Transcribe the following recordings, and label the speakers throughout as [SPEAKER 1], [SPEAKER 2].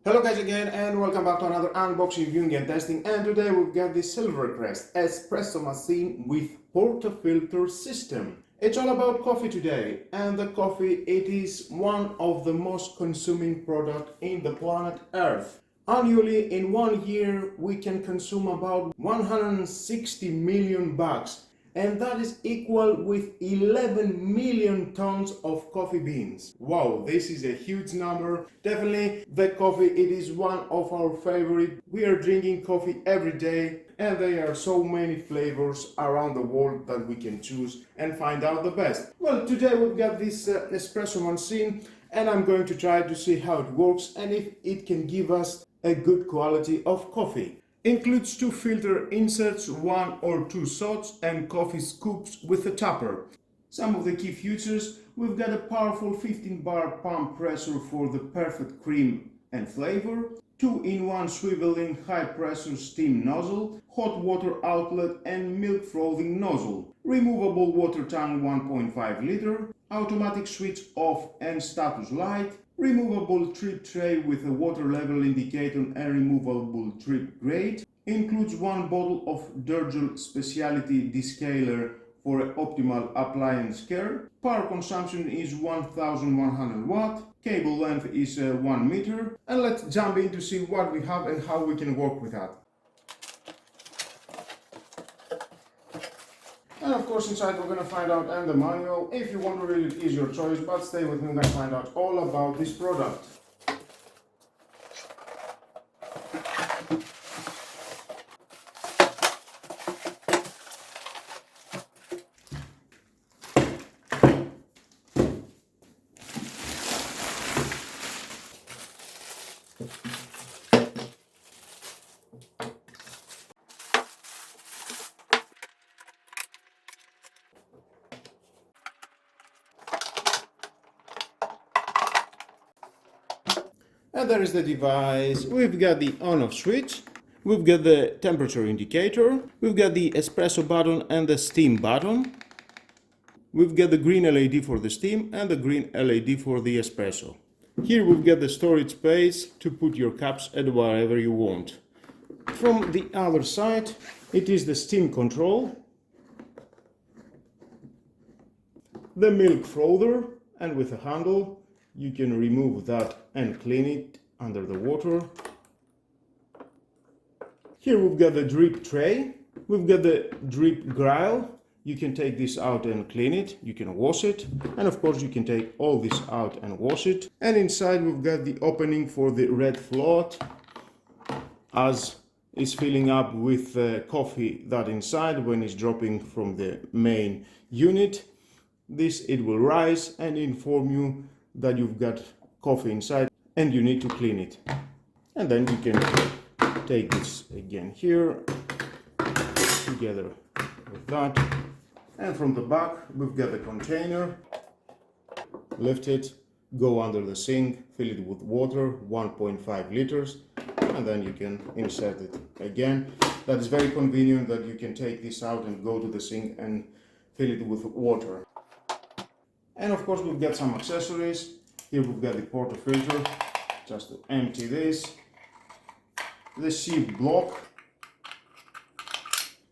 [SPEAKER 1] Hello guys again and welcome back to another unboxing, reviewing and testing, and today we've got the Silvercrest Espresso machine with portafilter system. It's all about coffee today, and the coffee, it is one of the most consuming product in the planet Earth. Annually in 1 year we can consume about 160 million bags, and that is equal with 11 million tons of coffee beans. Wow, this is a huge number. Definitely the coffee, it is one of our favorite. We are drinking coffee every day, and there are so many flavors around the world that we can choose and find out the best. Well, today we've got this espresso machine, and I'm going to try to see how it works and if it can give us a good quality of coffee. Includes 2 filter inserts, 1 or 2 shots, and coffee scoops with a tapper. Some of the key features: we've got a powerful 15-bar pump pressure for the perfect cream and flavor, 2-in-1 swiveling high-pressure steam nozzle, hot water outlet and milk frothing nozzle, removable water tank 1.5 liter, automatic switch off and status light, removable drip tray with a water level indicator and removable drip grate, includes 1 bottle of Durgel specialty descaler for optimal appliance care. Power consumption is 1100 watt, cable length is 1 meter, and let's jump in to see what we have and how we can work with that. And of course inside we're going to find out and the manual. If you want to read it, is your choice, but stay with me, we're going to find out all about this product. And there is the device. We've got the on-off switch, we've got the temperature indicator, we've got the espresso button and the steam button, we've got the green LED for the steam and the green LED for the espresso. Here we've got the storage space to put your cups at wherever you want. From the other side, it is the steam control, the milk frother, and with a handle you can remove that and clean it under the water. Here we've got the drip tray, we've got the drip grill. You can take this out and clean it, you can wash it, and of course you can take all this out and wash it. And inside we've got the opening for the red float, as it's filling up with coffee that inside when it's dropping from the main unit. This, it will rise and inform you that you've got coffee inside and you need to clean it. And then you can take this again here together with that, and from the back we've got the container. Lift it, go under the sink, fill it with water 1.5 liters, and then you can insert it again. That is very convenient that you can take this out and go to the sink and fill it with water. And of course we've got some accessories. Here we've got the portafilter, just to empty this, the sieve block,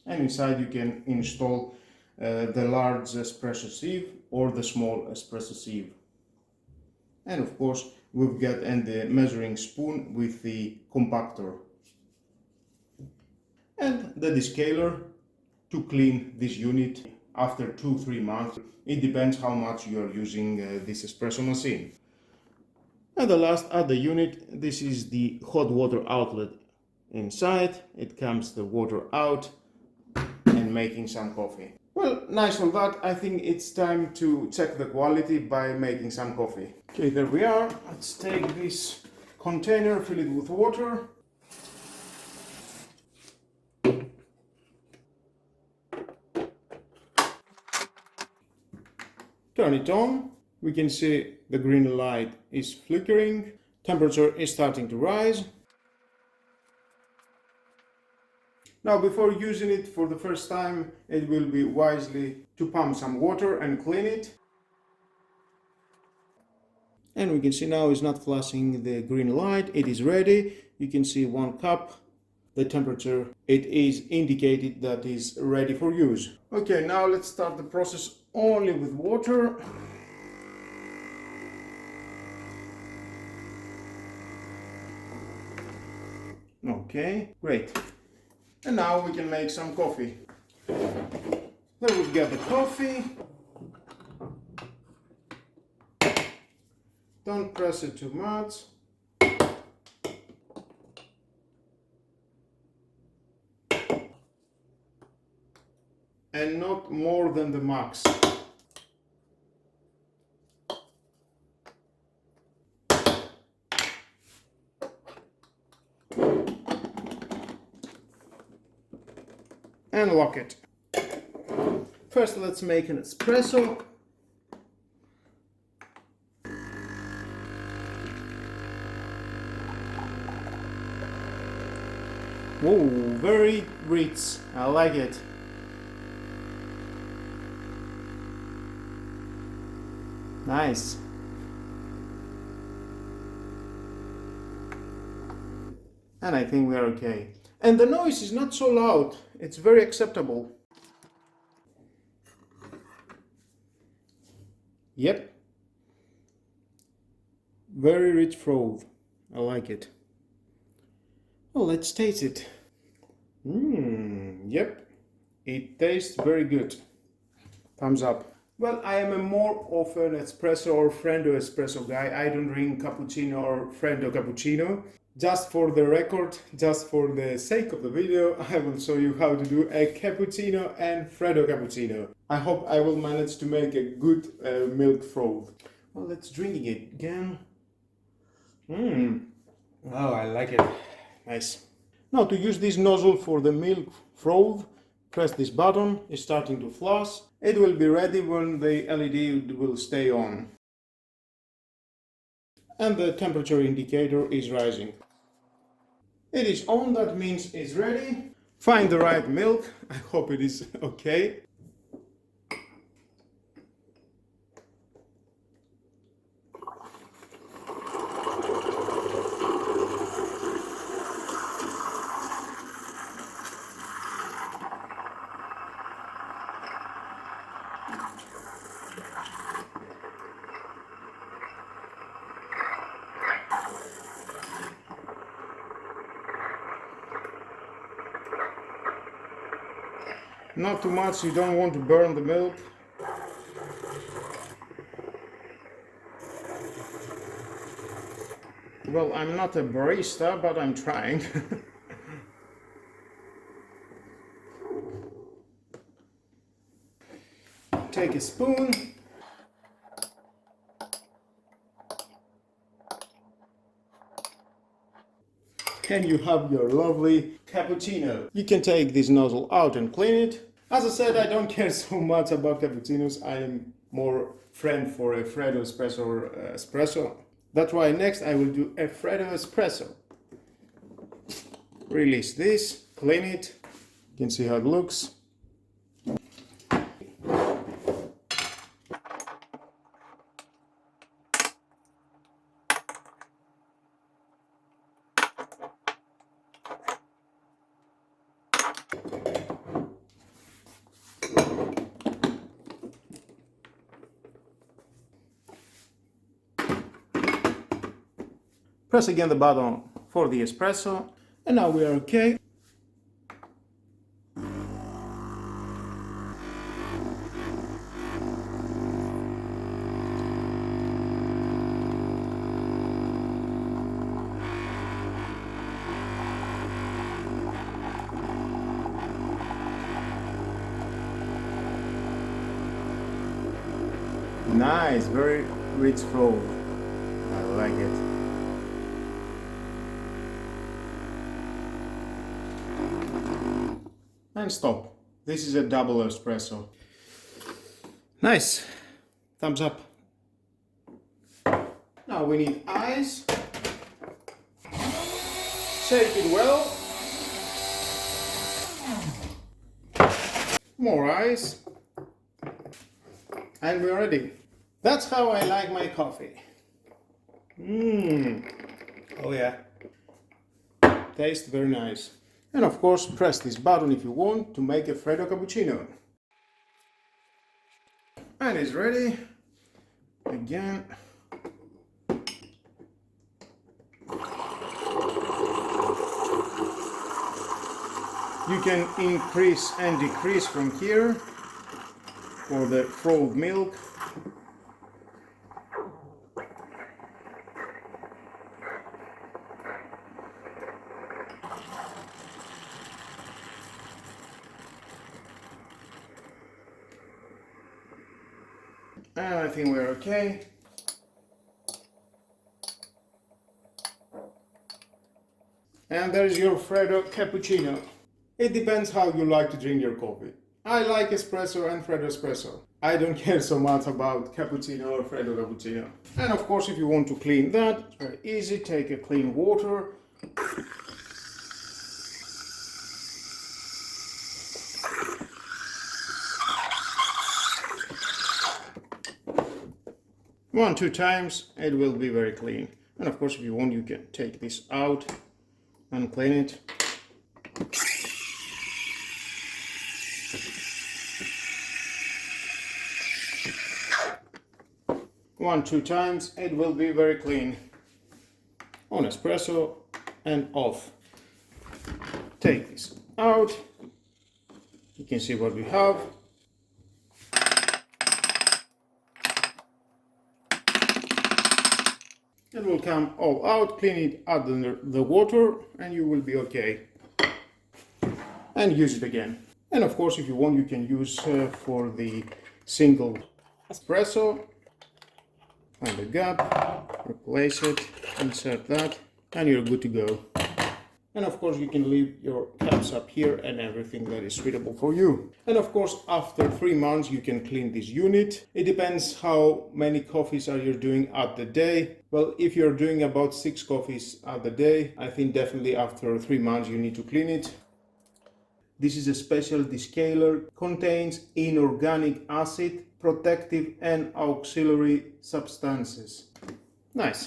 [SPEAKER 1] and inside you can install the large espresso sieve or the small espresso sieve. And of course we've got the measuring spoon with the compactor, and the descaler to clean this unit after 2-3 months. It depends how much you are using this espresso machine. And the last at the unit, this is the hot water outlet. Inside it comes the water out and making some coffee. Well, nice on that. I think it's time to check the quality by making some coffee. Okay, there we are. Let's take this container, fill it with water. Turn it on. We can see the green light is flickering. Temperature is starting to rise. Now, before using it for the first time, it will be wisely to pump some water and clean it. And we can see now it's not flashing the green light. It is ready. You can see 1 cup. The temperature, it is indicated that is ready for use. Okay, now let's start the process only with water. Okay, great. And now we can make some coffee. Then we get the coffee. Don't press it too much. And not more than the max. And lock it. First, let's make an espresso. Whoa, very rich. I like it. Nice. And I think we are okay. And the noise is not so loud. It's very acceptable. Yep. Very rich froth. I like it. Well, let's taste it. Yep. It tastes very good. Thumbs up. Well, I am a more of an espresso or Freddo espresso guy. I don't drink cappuccino or Freddo cappuccino. Just for the record, just for the sake of the video, I will show you how to do a cappuccino and Freddo cappuccino. I hope I will manage to make a good milk froth. Well, let's drink it again. Oh, I like it. Nice. Now to use this nozzle for the milk froth, press this button. It's starting to flash. It will be ready when the LED will stay on. And the temperature indicator is rising. It is on, that means it's ready. Find the right milk. I hope it is okay. Not too much, you don't want to burn the milk. Well, I'm not a barista, but I'm trying. Take a spoon. And you have your lovely cappuccino. You can take this nozzle out and clean it. As I said, I don't care so much about cappuccinos. I am more friend for a Freddo espresso or espresso. That's why next I will do a Freddo espresso. Release this, clean it. You can see how it looks. Press again the button for the espresso, and now we are okay. Nice, very rich flow. I like it. And stop. This is a double espresso. Nice. Thumbs up. Now we need ice. Shake it well. More ice. And we're ready. That's how I like my coffee. Oh yeah. Tastes very nice. And of course, press this button if you want to make a Freddo cappuccino. And it's ready. Again. You can increase and decrease from here for the frothed milk. And I think we're okay. And there's your Freddo cappuccino. It depends how you like to drink your coffee. I like espresso and Freddo espresso. I don't care so much about cappuccino or Freddo cappuccino. And of course, if you want to clean that, it's very easy. Take a clean water. One, two times, it will be very clean. And of course, if you want, you can take this out and clean it. One, two times, it will be very clean. On espresso and off. Take this out. You can see what we have. It will come all out, clean it under the water, and you will be okay. And use it again. And of course, if you want, you can use for the single espresso. Find the gap, replace it, insert that, and you're good to go. And of course, you can leave your caps up here and everything that is suitable for you. And of course, after 3 months, you can clean this unit. It depends how many coffees are you doing at the day. Well, if you're doing about 6 coffees at the day, I think definitely after 3 months, you need to clean it. This is a special descaler, contains inorganic acid, protective and auxiliary substances. Nice.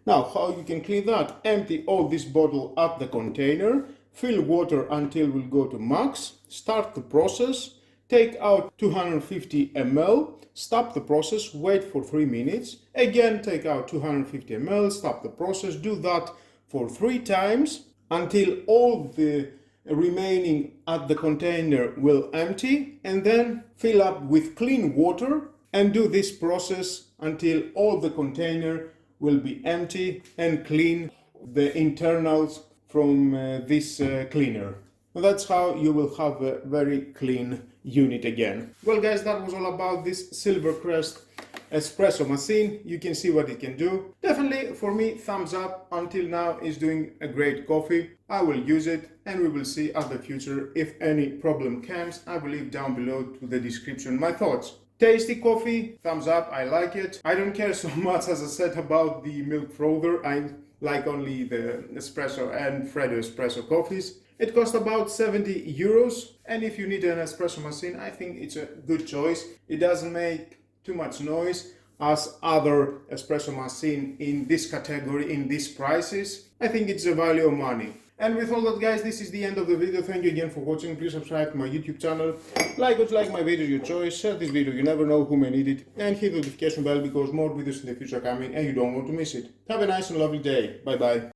[SPEAKER 1] Now, how you can clean that? Empty all this bottle at the container, fill water until we'll go to max, start the process, take out 250 ml, stop the process, wait for 3 minutes, again take out 250 ml, stop the process, do that for 3 times until all the remaining at the container will empty, and then fill up with clean water and do this process until all the container will be empty and clean the internals from this cleaner. That's how you will have a very clean unit again. Well guys, that was all about this Silvercrest espresso machine. You can see what it can do. Definitely for me, thumbs up. Until now is doing a great coffee. I will use it and we will see at the future. If any problem comes, I will leave down below to the description my thoughts. Tasty coffee, thumbs up, I like it. I don't care so much, as I said, about the milk frother. I like only the espresso and Freddo espresso coffees. It costs about 70 euros, and if you need an espresso machine, I think it's a good choice. It doesn't make too much noise as other espresso machine in this category, in these prices. I think it's a value of money. And with all that guys, this is the end of the video. Thank you again for watching. Please subscribe to my YouTube channel. Like my video, your choice. Share this video, you never know who may need it. And hit the notification bell because more videos in the future are coming and you don't want to miss it. Have a nice and lovely day. Bye bye.